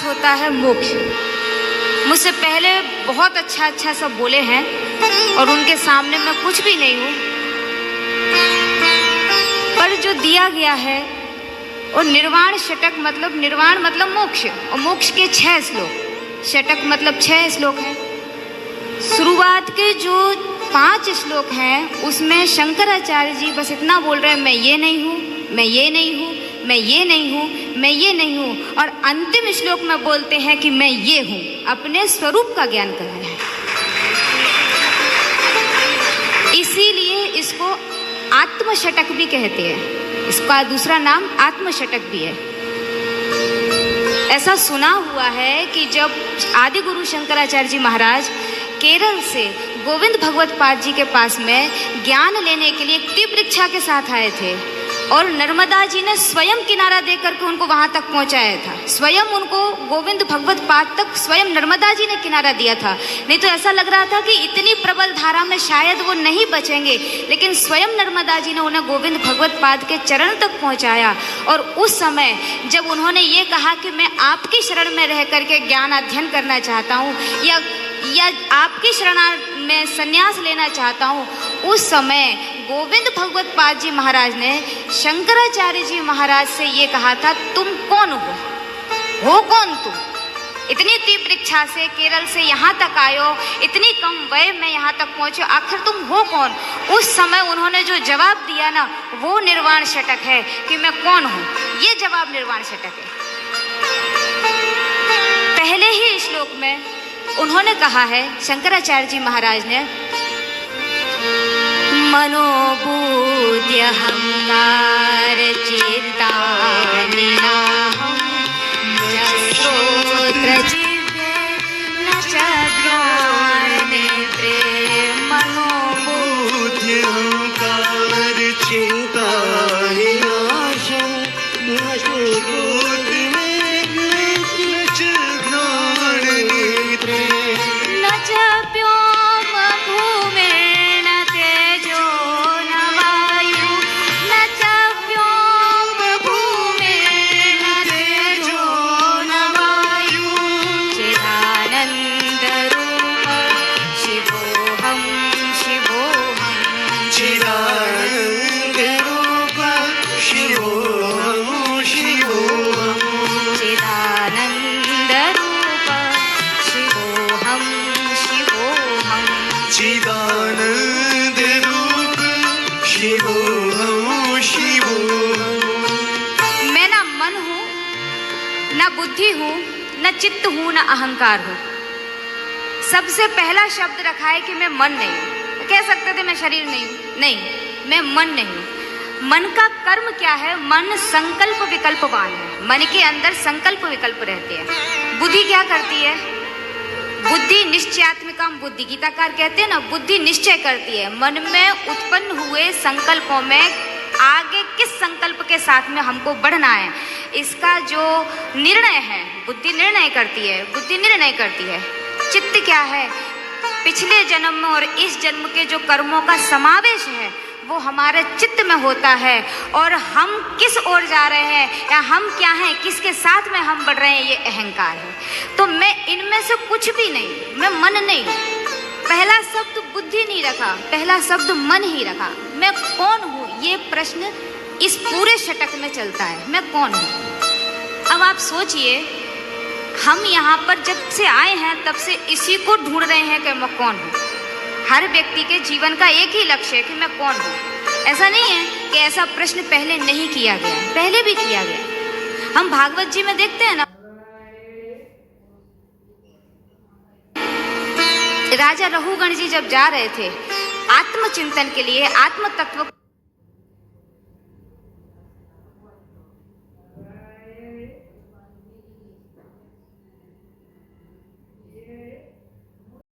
अर्थ होता है मोक्ष। मुझसे पहले बहुत अच्छा सब बोले हैं और उनके सामने मैं कुछ भी नहीं हूँ, पर जो दिया गया है और निर्वाण षटक मतलब निर्वाण मतलब मोक्ष, और मोक्ष के 6 श्लोक, षटक मतलब 6 श्लोक हैं। शुरुआत के जो 5 श्लोक हैं उसमें शंकराचार्य जी बस इतना बोल रहे हैं, मैं ये नहीं हूँ, मैं ये नहीं हूँ, मैं ये नहीं हूँ, मैं ये नहीं हूँ, और अंतिम श्लोक में बोलते हैं कि मैं ये हूँ। अपने स्वरूप का ज्ञान कर रहे हैं। इसीलिए इसको आत्मषटक भी कहते हैं, इसका दूसरा नाम आत्मषटक भी है। ऐसा सुना हुआ है कि जब आदि गुरु शंकराचार्य जी महाराज केरल से गोविंद भगवत पाद जी के पास में ज्ञान लेने के लिए एक परीक्षा के साथ आए थे, और नर्मदा जी ने स्वयं किनारा देकर के उनको वहां तक पहुंचाया था। स्वयं उनको गोविंद भगवत पाद तक स्वयं नर्मदा जी ने किनारा दिया था। नहीं तो ऐसा लग रहा था कि इतनी प्रबल धारा में शायद वो नहीं बचेंगे, लेकिन स्वयं नर्मदा जी ने उन्हें गोविंद भगवत पाद के चरण तक पहुंचाया। और उस समय जब उन्होंने ये कहा कि मैं आपकी शरण में रह करके ज्ञान अध्ययन करना चाहता हूँ या आपकी शरण में संन्यास लेना चाहता हूँ, उस समय गोविंद भगवत पाद जी महाराज ने शंकराचार्य जी महाराज से ये कहा था, तुम कौन हो कौन तुम? इतनी तीव्र इच्छा से केरल से यहाँ तक आयो, इतनी कम वय में यहाँ तक पहुँचे, आखिर तुम हो कौन? उस समय उन्होंने जो जवाब दिया ना, वो निर्वाण षटक है कि मैं कौन हूँ। ये जवाब निर्वाण षटक है। पहले ही श्लोक में उन्होंने कहा है, शंकराचार्य जी महाराज ने, मनोबुद्धि अहंकार चेतानि नाहं न श्रोत्र जिह्वे न च घ्राणनेत्रे। मनोबुद्धि अहंकार चेतानि नाहं न श्रोत्र जिह्वे न च घ्राणनेत्रे। न च व्योम भूमेर्न तेजो न वायु, न च व्योम भूमेर्न तेजो न वायु। चिदानंद रूप शिवोऽहं शिवोऽहं। चिदानंद रूप शिवोऽहं शिवोऽहं। चिदानंद रूप शिवोऽहं शिवोऽहं। चिदानंद रूप शिवोऽहं शिवोऽहं। मैं ना मन हूँ, ना बुद्धि हूँ, न चित्त हूँ, न अहंकार हूँ। सबसे पहला शब्द रखा है कि मैं मन नहीं हूँ। कह सकते थे मैं शरीर नहीं हूँ, नहीं, मैं मन नहीं हूँ। मन का कर्म क्या है? मन संकल्प विकल्पवान है। मन के अंदर संकल्प विकल्प रहते हैं। बुद्धि क्या करती है? बुद्धि निश्चयात्मिकाम बुद्धि, गीताकार कहते हैं ना, बुद्धि निश्चय करती है। मन में उत्पन्न हुए संकल्पों में आगे किस संकल्प के साथ में हमको बढ़ना है, इसका जो निर्णय है, बुद्धि निर्णय करती है। बुद्धि निर्णय करती है। चित्त क्या है? पिछले जन्म में और इस जन्म के जो कर्मों का समावेश है वो हमारे चित्त में होता है, और हम किस ओर जा रहे हैं या हम क्या हैं, किसके साथ में हम बढ़ रहे हैं, ये अहंकार है। तो मैं इनमें से कुछ भी नहीं, मैं मन नहीं हूँ। पहला शब्द बुद्धि नहीं रखा, पहला शब्द मन ही रखा। मैं कौन हूँ, ये प्रश्न इस पूरे षटक में चलता है, मैं कौन हूँ। अब आप सोचिए, हम यहाँ पर जब से आए हैं तब से इसी को ढूंढ रहे हैं कि मैं कौन हूँ। हर व्यक्ति के जीवन का एक ही लक्ष्य है कि मैं कौन हूँ। ऐसा नहीं है कि ऐसा प्रश्न पहले नहीं किया गया, पहले भी किया गया। हम भागवत जी में देखते हैं ना, राजा रघुगण जी जब जा रहे थे आत्मचिंतन के लिए, आत्म तत्व